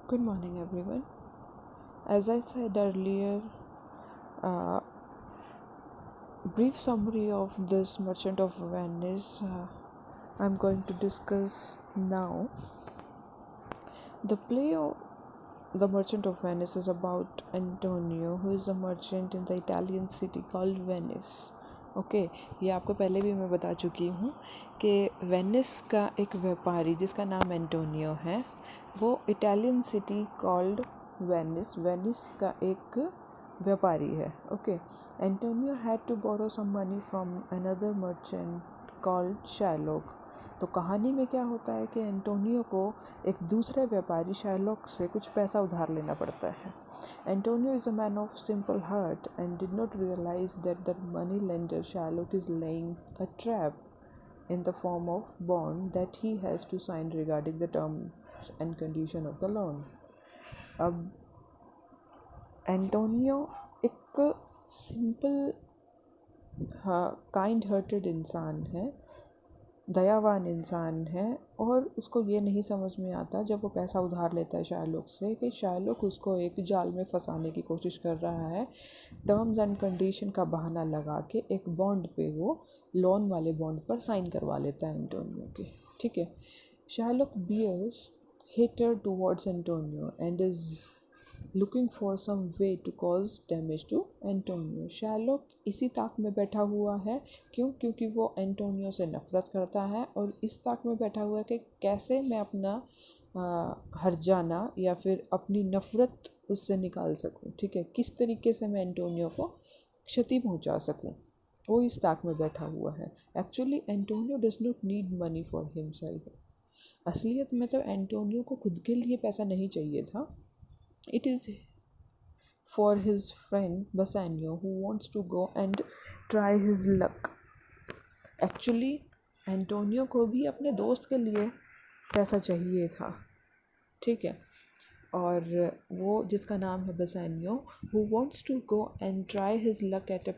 Good morning, everyone. As I said earlier, uh, brief summary of this Merchant of Venice. I'm going to discuss now. The play of The Merchant of Venice is about Antonio, who is a merchant in the Italian city called Venice. Okay ये आपको पहले भी मैं बता चुकी हूँ कि Venice का एक व्यापारी जिसका नाम एंटोनियो है वो इटालियन सिटी कॉल्ड वेनिस का एक व्यापारी है. Okay Antonio had to borrow some money from another merchant called Shylock. तो कहानी में क्या होता है कि एंटोनियो को एक दूसरे व्यापारी शार्लोक से कुछ पैसा उधार लेना पड़ता है. Antonio is a man of simple heart and did not realize that the money lender Shylock is laying a trap in the form of bond that he has to sign regarding the terms and condition of the loan. अब Antonio एक simple kind hearted इंसान है, दयावान इंसान है, और उसको ये नहीं समझ में आता जब वो पैसा उधार लेता है शार्लोक से कि शार्लोक उसको एक जाल में फंसाने की कोशिश कर रहा है. टर्म्स एंड कंडीशन का बहाना लगा के एक बॉन्ड पे वो लोन वाले बॉन्ड पर साइन करवा लेता है एंटोनियो के. ठीक है. Shylock bears hatred towards Antonio and is looking for some way to cause damage to Antonio. Sherlock इसी ताक में बैठा हुआ है. क्योंकि वो एंटोनियो से नफ़रत करता है और इस ताक में बैठा हुआ है कि कैसे मैं अपना हर्जाना या फिर अपनी नफ़रत उससे निकाल सकूं. ठीक है, किस तरीके से मैं एंटोनियो को क्षति पहुंचा सकूं, वो इस ताक में बैठा हुआ है. Actually Antonio does not need money for himself. असलियत में तो एंटोनियो को खुद के लिए पैसा नहीं चाहिए था. It is for his friend Bassanio who wants to go and try his luck. Actually Antonio को भी अपने दोस्त के लिए पैसा चाहिए था. ठीक है, और वो जिसका नाम है Bassanio who wants to go and try his luck at a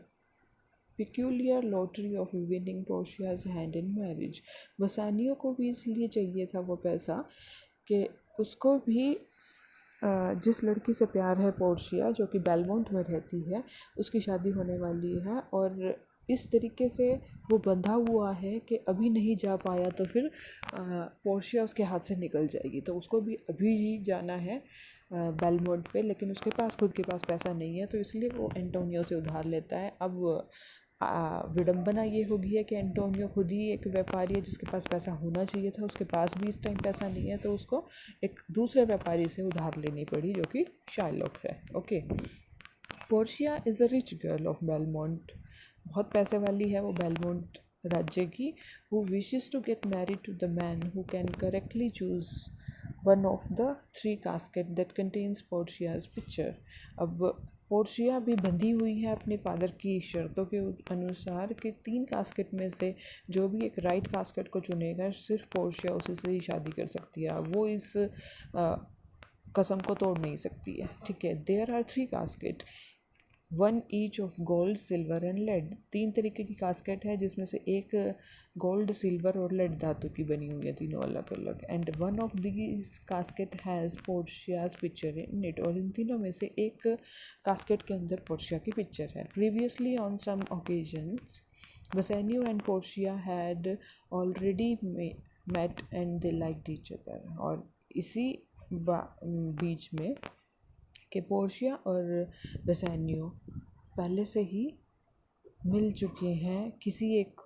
peculiar lottery of winning Portia's hand in marriage. Bassanio को भी इसलिए चाहिए था वो पैसा कि उसको भी जिस लड़की से प्यार है पोर्शिया, जो कि बेलमोंट में रहती है, उसकी शादी होने वाली है और इस तरीके से वो बंधा हुआ है कि अभी नहीं जा पाया तो फिर पोर्शिया उसके हाथ से निकल जाएगी. तो उसको भी अभी ही जाना है बेलमोंट पे, लेकिन उसके पास खुद के पास पैसा नहीं है, तो इसलिए वो एंटोनियो से उधार लेता है. अब विडंबना ये हो गई है कि एंटोनियो खुद ही एक व्यापारी है जिसके पास पैसा होना चाहिए था, उसके पास भी इस टाइम पैसा नहीं है, तो उसको एक दूसरे व्यापारी से उधार लेनी पड़ी जो कि शार्लोक है. Okay. Portia is a rich girl of Belmont. बहुत पैसे वाली है वो बेलमोंट राज्य की. Who wishes to get married to the man who can correctly choose one of the 3 casket that contains Portia's picture. अब पोर्शिया भी बंधी हुई है अपने फादर की शर्तों के अनुसार कि 3 कास्केट में से जो भी एक राइट कास्केट को चुनेगा सिर्फ पोर्शिया उसी से ही शादी कर सकती है. वो इस कसम को तोड़ नहीं सकती है. ठीक है. There are 3 casket, 1 each of gold, silver and lead. 3 तरीके की कास्केट है जिसमें से एक गोल्ड, सिल्वर और लेड धातु की बनी हुई है, तीनों अलग अलग. And 1 of this casket has Portia's picture in it. और इन तीनों में से एक कास्केट के अंदर पोर्शिया की पिक्चर है. Previously on some occasions Bassanio and Portia had already met and they liked each other. और इसी बीच में कि पोर्शिया और बसानियो पहले से ही मिल चुके हैं किसी एक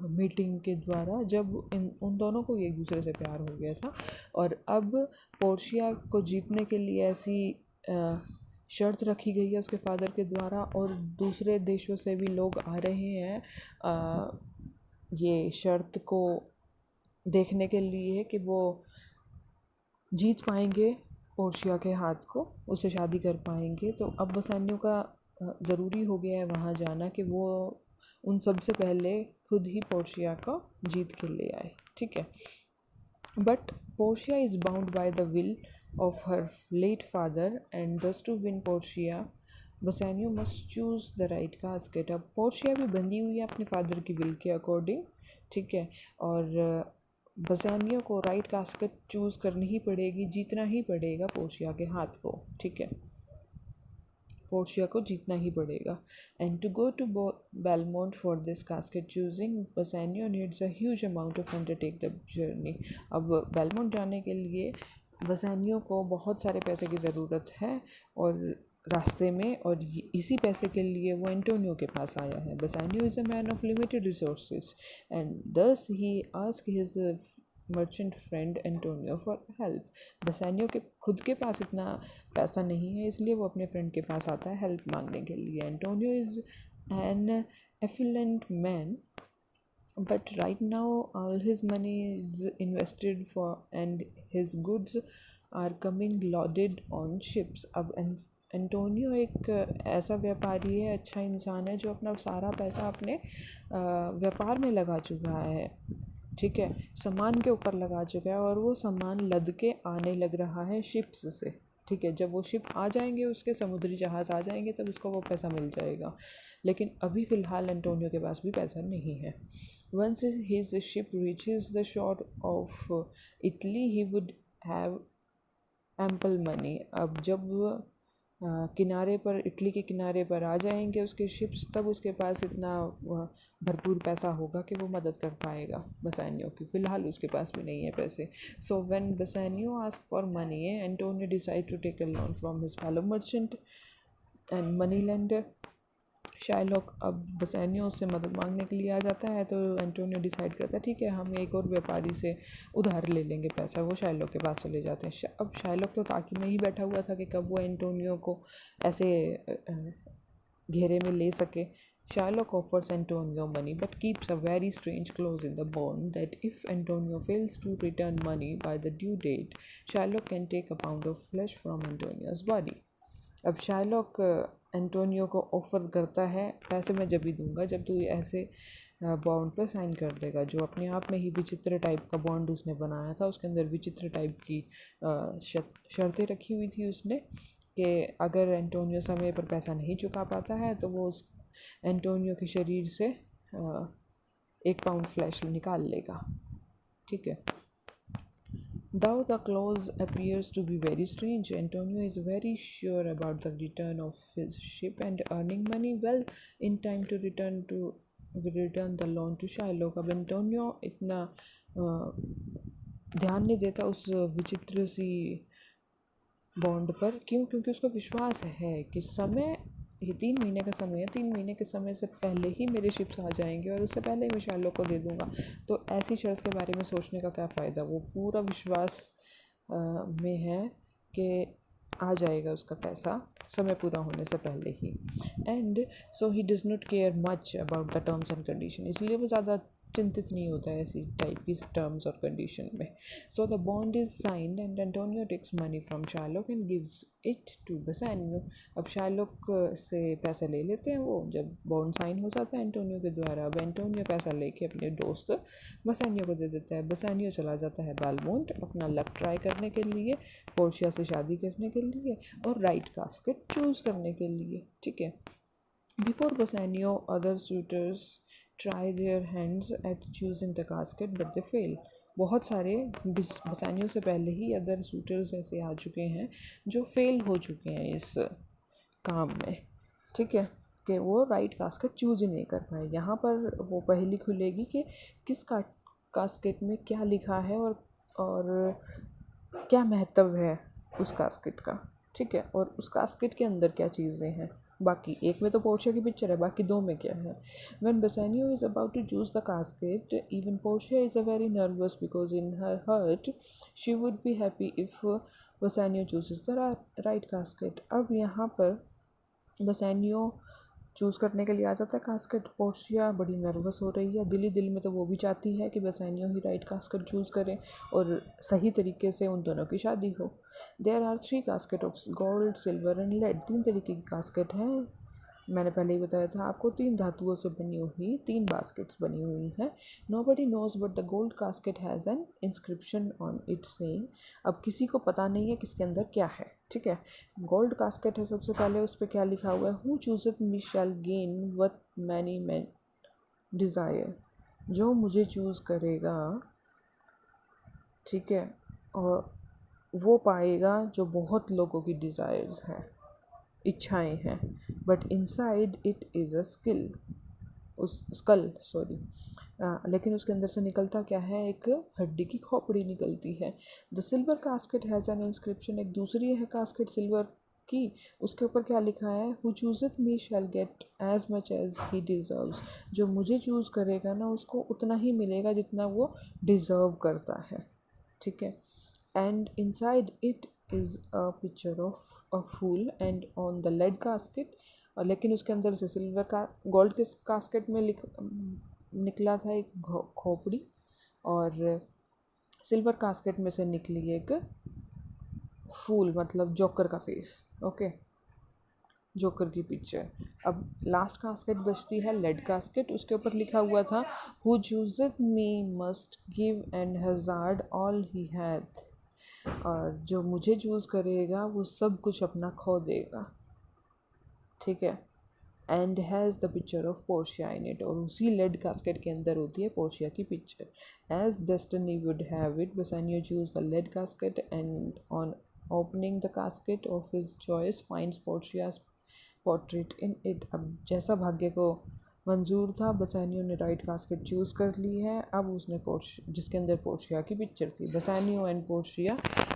मीटिंग के द्वारा, जब उन दोनों को एक दूसरे से प्यार हो गया था. और अब पोर्शिया को जीतने के लिए ऐसी शर्त रखी गई है उसके फादर के द्वारा, और दूसरे देशों से भी लोग आ रहे हैं ये शर्त को देखने के लिए कि वो जीत पाएंगे पोर्शिया के हाथ को, उससे शादी कर पाएंगे. तो अब बसानियों का ज़रूरी हो गया है वहाँ जाना कि वो उन सब से पहले खुद ही पोर्शिया को जीत के ले आए. ठीक है. But Portia is bound by the will of her late father and thus to win Portia Bassanio must choose the right casket. अब पोर्शिया भी बंधी हुई है अपने फादर की विल के अकॉर्डिंग. ठीक है. और बसानियो को राइट कास्केट चूज़ करनी ही पड़ेगी, जीतना ही पड़ेगा पोर्शिया के हाथ को, ठीक है, पोर्शिया को जीतना ही पड़ेगा। And to go to Belmont for this casket choosing Bassanio needs a huge amount of undertake the journey. अब बेलमोंट जाने के लिए बसानियो को बहुत सारे पैसे की ज़रूरत है और रास्ते में, और इसी पैसे के लिए वो एंटोनियो के पास आया है। Bassanio is a man of limited resources and thus he ask his merchant friend Antonio for help. Bassanio के खुद के पास इतना पैसा नहीं है, इसलिए वो अपने फ्रेंड के पास आता है हेल्प मांगने के लिए। Antonio is an effluent man but right now all his money is invested for and his goods are coming loaded on ships। अब एंटोनियो एक ऐसा व्यापारी है, अच्छा इंसान है, जो अपना सारा पैसा अपने व्यापार में लगा चुका है, ठीक है, सामान के ऊपर लगा चुका है, और वो सामान लद के आने लग रहा है शिप्स से, ठीक है। जब वो शिप आ जाएंगे, उसके समुद्री जहाज़ आ जाएंगे, तब उसको वो पैसा मिल जाएगा, लेकिन अभी फ़िलहाल एंटोनियो के पास भी पैसा नहीं है। Once his ship reaches the shore of Italy he would have ample money. अब जब किनारे पर, इटली के किनारे पर आ जाएंगे उसके शिप्स, तब उसके पास इतना भरपूर पैसा होगा कि वो मदद कर पाएगा बसानियो की। फ़िलहाल उसके पास भी नहीं है पैसे। So when Bassanio ask for money Antonio decide to take a loan from his fellow merchant and money lender Shylock. अब बसानियो उससे मदद मांगने के लिए आ जाता है, तो एंटोनियो डिसाइड करता है ठीक है, हम एक और व्यापारी से उधार ले लेंगे पैसा। वो शाइलॉक के पास चले जाते हैं। अब शाइलॉक तो ताकि में ही बैठा हुआ था कि कब वो एंटोनियो को ऐसे घेरे में ले सके। Shylock offers Antonio money but keeps a very strange clause in the bond that if Antonio fails to return money by the due date, Shylock can take a pound of flesh from Antonio's body। अब Shylock Antonio को offer करता है, पैसे मैं जब ही दूंगा जब तू ऐसे बॉन्ड पर साइन कर देगा, जो अपने आप में ही विचित्र टाइप का बॉन्ड उसने बनाया था। उसके अंदर विचित्र टाइप की शर्तें रखी हुई थी उसने, कि अगर एंटोनियो समय पर पैसा नहीं चुका पाता है तो वो उस एंटोनियो के शरीर से 1 पाउंड फ्लैश निकाल लेगा, ठीक है। Though the clause appears to be very strange, Antonio is very sure about the return of his ship and earning money well in time to return the loan to Shylock। अब Antonio इतना ध्यान नहीं देता उस विचित्र सी bond पर। क्यों? क्योंकि उसको विश्वास है कि समय, ये 3 महीने का समय है, 3 महीने के समय से पहले ही मेरे शिप्स आ जाएंगे और उससे पहले ही मैं शाइलॉक को दे दूंगा। तो ऐसी शर्त के बारे में सोचने का क्या फ़ायदा। वो पूरा विश्वास में है कि आ जाएगा उसका पैसा समय पूरा होने से पहले ही। And so he does not care much about the terms and condition, इसलिए वो ज़्यादा चिंतित नहीं होता है ऐसी टाइप की टर्म्स और कंडीशन में। So the bond is signed and Antonio takes money from Shylock and gives it to Bassanio. अब शाइलॉक से पैसा ले लेते हैं वो, जब बॉन्ड साइन हो जाता है एंटोनियो के द्वारा। अब एंटोनियो पैसा लेके अपने दोस्त बसानियो को दे देता है। बसानियो चला जाता है बेलमोंट अपना लक ट्राई करने के लिए, पोर्शिया से शादी करने के लिए और राइट कास्केट चूज़ करने के लिए, ठीक है। Before Bassanio other suitors try their hands at choosing the casket but they fail। बहुत सारे बसानियों से पहले ही अदर सूटर्स ऐसे आ चुके हैं जो फेल हो चुके हैं इस काम में, ठीक है, कि वो राइट कास्केट चूज़ ही नहीं कर पाए। यहाँ पर वो पहली खुलेगी कि किस कास्केट में क्या लिखा है और क्या महत्व है उस कास्केट का, ठीक है, और उस कास्केट के अंदर क्या चीज़ें हैं। बाकी एक में तो पोर्शिया की पिक्चर है, बाकी 2 में क्या है। When Bassanio is about to choose the casket, even Portia is very nervous because in her heart she would be happy if Bassanio chooses the right casket। अब यहाँ पर बसानियो चूज़ करने के लिए आ जाता है कास्केट। पोर्शिया बड़ी नर्वस हो रही है, दिल ही दिल में तो वो भी चाहती है कि बसानियो ही राइट कास्केट चूज़ करें और सही तरीके से उन दोनों की शादी हो। There are 3 casket of gold silver and lead. 3 तरीके की कास्केट हैं, मैंने पहले ही बताया था आपको। 3 धातुओं से बनी हुई 3 बास्केट्स बनी हुई हैं। Nobody knows but the gold casket has an inscription on it saying. अब किसी को पता नहीं है किसके अंदर क्या है, ठीक है। गोल्ड कास्केट है, सबसे पहले उस पर क्या लिखा हुआ है, who chooseth me shall gain what many men desire. जो मुझे चूज़ करेगा ठीक है। और वो पाएगा जो बहुत लोगों की डिज़ायर्स हैं, इच्छाएं हैं, but inside it is a skill, उस स्कल सॉरी, लेकिन उसके अंदर से निकलता क्या है, एक हड्डी की खोपड़ी निकलती है। The silver casket has an inscription, एक दूसरी है कास्केट सिल्वर की, उसके ऊपर क्या लिखा है, who chooseth me shall get as much as he deserves, जो मुझे चूज़ करेगा ना उसको उतना ही मिलेगा जितना वो डिज़र्व करता है, ठीक है। And inside it is a picture of a fool and on the lead casket, और लेकिन उसके अंदर से सिल्वर का गोल्ड के कास्केट में निकला था एक खोपड़ी, और सिल्वर कास्केट में से निकली एक फूल, मतलब जोकर का फेस, ओके, जोकर की पिक्चर। अब लास्ट कास्केट बचती है लेड कास्केट, उसके ऊपर लिखा हुआ था, who chooseth me must give and hazard all he hath, और जो मुझे चूज़ करेगा वो सब कुछ अपना खो देगा, ठीक है। And has the picture of Portia in it, और उसी लेड कास्केट के अंदर होती है पोर्शिया की picture. As destiny would have it, Bassanio choose the lead casket and on opening the casket of his choice finds Portia's portrait in it. अब जैसा भाग्य को मंजूर था, बसानियो ने राइट कास्केट चूज़ कर ली है। अब उसने जिसके अंदर पोर्शिया की पिक्चर थी, बसानियो एंड पोर्शिया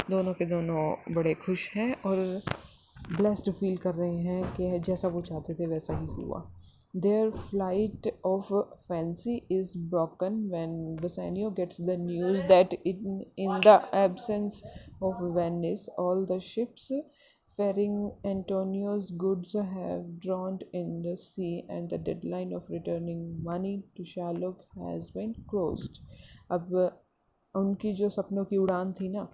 दोनों के दोनों बड़े खुश हैं और ब्लेस्ड फील कर रहे हैं कि जैसा वो चाहते थे वैसा ही हुआ। Their flight of fancy is broken when Bassanio gets the news that in the absence of Venice, all the ships ferrying Antonio's goods have drowned in the sea and the deadline of returning money to Shylock has been crossed. अब उनकी जो सपनों की उड़ान थी ना,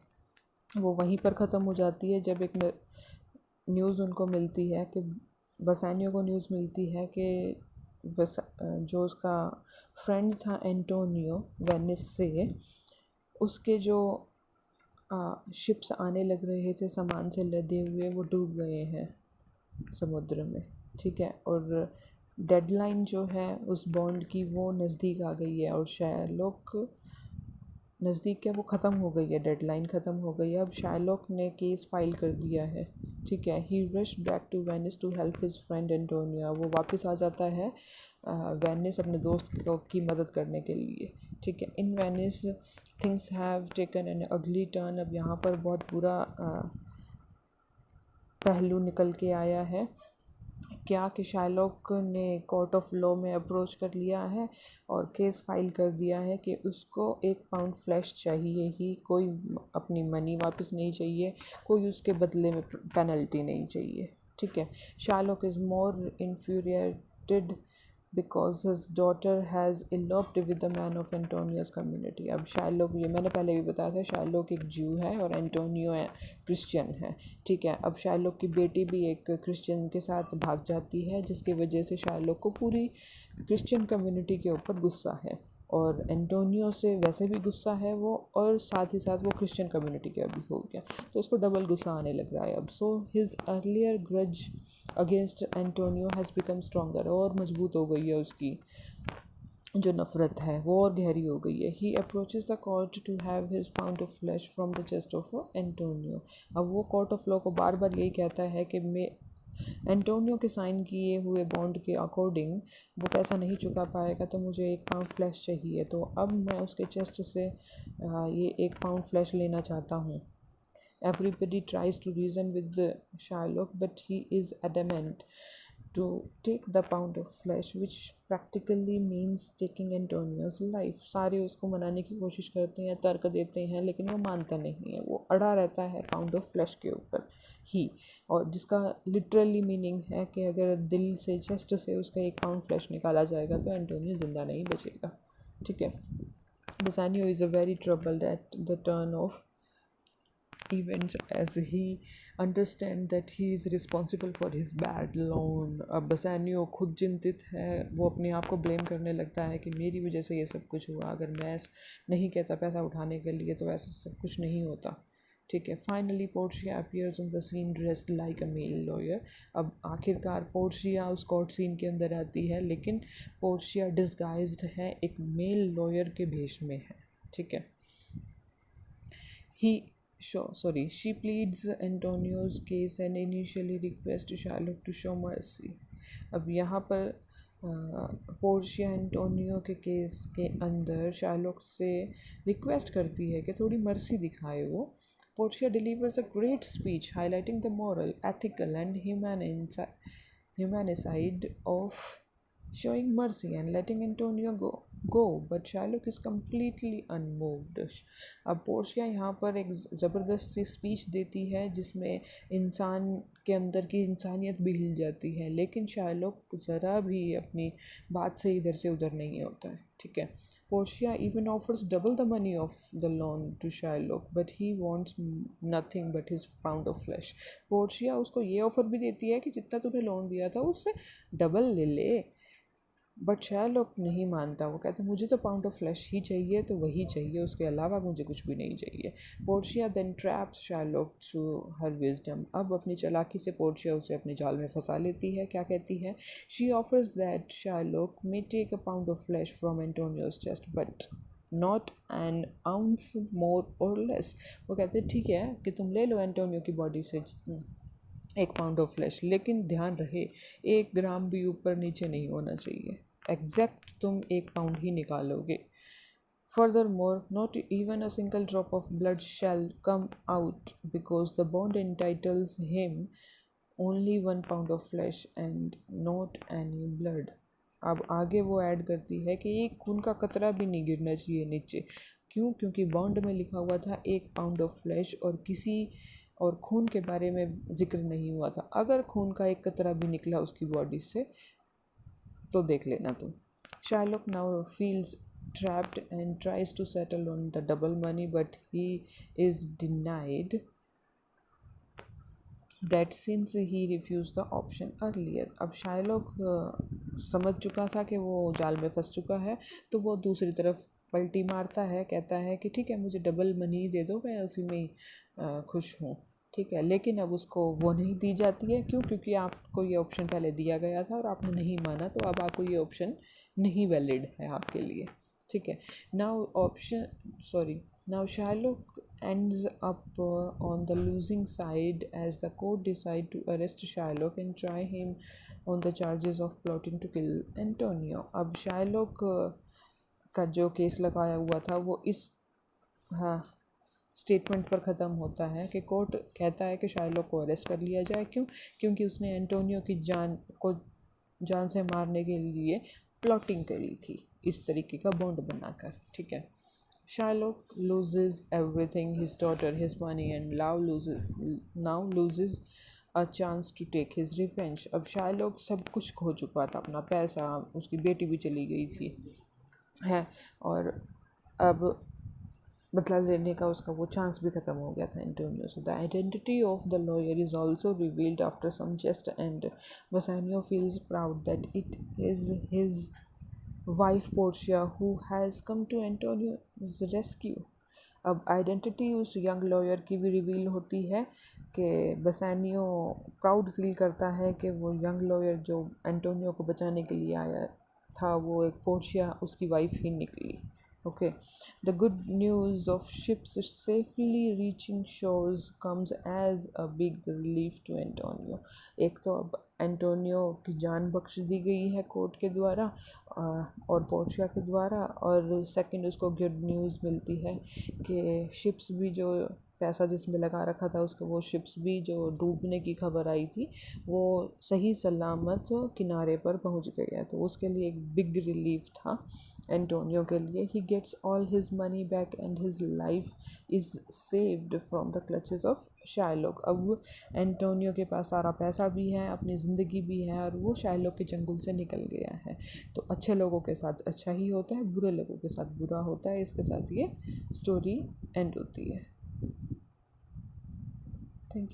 वो वहीं पर ख़त्म हो जाती है जब एक न्यूज़ उनको मिलती है कि बसानियो को न्यूज़ मिलती है कि जो उसका फ्रेंड था एंटोनियो वेनिस से, उसके जो शिप्स आने लग रहे थे सामान से लदे हुए, वो डूब गए हैं समुद्र में, ठीक है। और डेडलाइन जो है उस बॉन्ड की वो नज़दीक आ गई है, और शायलॉक नज़दीक क्या, वो ख़त्म हो गई है, डेडलाइन ख़त्म हो गई है। अब शायलॉक ने केस फाइल कर दिया है, ठीक है। He rush back to Venice to help his friend Antonio, वो वापस आ जाता है वेनिस अपने दोस्त की मदद करने के लिए, ठीक है। इन Venice things have taken N अगली टर्न, अब यहाँ पर बहुत बुरा पहलू निकल के आया है। क्या कि शायलॉक ने कोर्ट ऑफ लॉ में अप्रोच कर लिया है और केस फाइल कर दिया है कि उसको 1 पाउंड फ्लैश चाहिए ही, कोई अपनी मनी वापस नहीं चाहिए, कोई उसके बदले में पेनल्टी नहीं चाहिए, ठीक है। Shylock is more infuriated because his daughter has eloped with the man of Antonio's community. अब शायलॉक, ये मैंने पहले भी बताया था, शायलॉक एक ज्यू है और एंटोनियो क्रिश्चियन है, ठीक है। अब शायलॉक की बेटी भी एक क्रिश्चियन के साथ भाग जाती है, जिसकी वजह से शायलॉक को पूरी क्रिश्चियन कम्युनिटी के ऊपर गुस्सा है, और एंटोनियो से वैसे भी गुस्सा है वो, और साथ ही साथ वो क्रिश्चियन कम्युनिटी का भी हो गया, तो उसको डबल गुस्सा आने लग रहा है अब। So his earlier grudge against Antonio has become stronger, और मजबूत हो गई है उसकी जो नफ़रत है वो और गहरी हो गई है। He approaches the court to have his pound of flesh from the chest of Antonio. अब वो कोर्ट ऑफ लॉ को बार बार यही कहता है कि मैं एंटोनियो के साइन किए हुए बॉन्ड के अकॉर्डिंग वो पैसा नहीं चुका पाएगा, तो मुझे 1 पाउंड फ्लैश चाहिए, तो अब मैं उसके चेस्ट से ये 1 पाउंड फ्लैश लेना चाहता हूँ। Everybody tries to reason with Shylock, but he is adamant to take the pound of flesh, which practically means taking Antonio's life. सारे उसको मनाने की कोशिश करते हैं, तर्क देते हैं, लेकिन वो मानता नहीं है, वो अड़ा रहता है पाउंड ऑफ फ्लैश के ऊपर ही, और जिसका लिटरली मीनिंग है कि अगर दिल से, चेस्ट से उसका 1 पाउंड फ्लैश निकाला जाएगा तो एंटोनियो ज़िंदा नहीं बचेगा, ठीक है। Bassanio is a very troubled at the turn of events as he understand that he is responsible for his bad loan। अब बसानियो खुद चिंतित है, वो अपने आप को ब्लेम करने लगता है कि मेरी वजह से ये सब कुछ हुआ, अगर मैं नहीं कहता पैसा उठाने के लिए तो ऐसा सब कुछ नहीं होता, ठीक है। Finally Portia appears on the scene dressed like a male lawyer. अब आखिरकार पोर्शिया उस कोर्ट सीन के अंदर आती है, लेकिन पोर्शिया डिस्गाइज्ड है, एक मेल लॉयर के भेष में है, ठीक है। She pleads Antonio's case and initially requests Shylock to show mercy. अब यहाँ पर पोर्शिया एंटोनियो के केस के अंदर शार्लोक से रिक्वेस्ट करती है कि थोड़ी मर्सी दिखाए वो. Portia delivers a great speech highlighting the moral, ethical, and humanicide of showing mercy and letting Antonio go. But Shylock is completely unmoved. अब पोर्शिया यहाँ पर एक ज़बरदस्त सी स्पीच देती है जिसमें इंसान के अंदर की इंसानियत भी हिल जाती है, लेकिन शार्लोक ज़रा भी अपनी बात से इधर से उधर नहीं होता है. ठीक है. Portia even offers double the money of the loan to Shylock, but he wants nothing but his pound of flesh. Portia उसको ये ऑफ़र भी देती है कि जितना तूने लोन दिया था उससे डबल ले ले, बट शार्लोक नहीं मानता. वो कहता है मुझे तो पाउंड ऑफ फ्लैश ही चाहिए, तो वही चाहिए, उसके अलावा मुझे कुछ भी नहीं चाहिए. Portia then traps Shylock through her wisdom. अब अपनी चालाकी से पोर्शिया उसे अपने जाल में फंसा लेती है. क्या कहती है? She offers that Shylock may take a pound of flesh from Antonio's chest but not an ounce more or less. वो कहते हैं ठीक है कि तुम ले लो एंटोनियो की बॉडी से 1 पाउंड ऑफ फ्लैश, लेकिन ध्यान रहे 1 ग्राम भी ऊपर नीचे नहीं होना चाहिए. एग्जैक्ट तुम 1 पाउंड ही निकालोगे. Furthermore, not even a single drop of blood shall come out because the bond entitles him only 1 pound of flesh and not any blood. अब आगे वो ऐड करती है कि एक खून का कतरा भी नहीं गिरना चाहिए नीचे. क्यों? क्योंकि बॉन्ड में लिखा हुआ था 1 पाउंड ऑफ फ्लैश और खून के बारे में जिक्र नहीं हुआ था. अगर खून का एक कतरा भी निकला उसकी बॉडी से तो देख लेना तुम. Shylock now feels trapped and tries to settle on the double money, but he is denied that since he refused the option earlier. अब शार्लोक समझ चुका था कि वो जाल में फंस चुका है, तो वो दूसरी तरफ पलटी मारता है. कहता है कि ठीक है मुझे डबल मनी दे दो, मैं उसी में ही खुश हूँ. ठीक है, लेकिन अब उसको वो नहीं दी जाती है. क्यों? क्योंकि आपको ये ऑप्शन पहले दिया गया था और आपने नहीं माना, तो अब आपको ये ऑप्शन नहीं वैलिड है आपके लिए. ठीक है. Now Sherlock ends up on the losing side as the court decide to arrest Shylock and try him on the charges of plotting to kill Antonio. अब शार्लोक का जो केस लगाया हुआ था वो इस स्टेटमेंट पर ख़त्म होता है कि कोर्ट कहता है कि शार्लोक को अरेस्ट कर लिया जाए. क्यों? क्योंकि उसने एंटोनियो की जान से मारने के लिए प्लॉटिंग करी थी, इस तरीके का बॉन्ड बनाकर. ठीक है. Shylock loses everything, his daughter, his money, and now loses a chance to take his revenge. अब शार्लोक सब कुछ खो चुका था, अपना पैसा, उसकी बेटी भी चली गई थी है, और अब बदला लेने का उसका वो चांस भी ख़त्म हो गया था एंटोनियो से. The identity of the lawyer is also revealed after some jest and Bassanio feels proud that it is his wife Portia who has come to Antonio's rescue. अब आइडेंटिटी उस यंग लॉयर की भी reveal होती है कि बसानियो proud feel करता है कि वो यंग लॉयर जो एंटोनियो को बचाने के लिए आया था वो एक पोर्शिया उसकी वाइफ ही निकली. Okay, the good news of ships safely reaching shores comes as a big relief to Antonio. एक तो अब एंटोनियो की जान बख्श दी गई है कोर्ट के द्वारा और पोर्शिया के द्वारा, और सेकंड उसको गुड न्यूज़ मिलती है कि शिप्स भी जो पैसा जिसमें लगा रखा था उसको, वो शिप्स भी जो डूबने की खबर आई थी वो सही सलामत किनारे पर पहुंच गई है. तो उसके लिए एक बिग रिलीफ था एंटोनियो के लिए. He gets all his money back and his life is saved from the clutches of Shylock. अब एंटोनियो के पास सारा पैसा भी है, अपनी ज़िंदगी भी है, और वो शार्लोक के चंगुल से निकल गया है. तो अच्छे लोगों के साथ अच्छा ही होता है, बुरे लोगों के साथ बुरा होता है. इसके साथ ये स्टोरी एंड होती है. Thank you.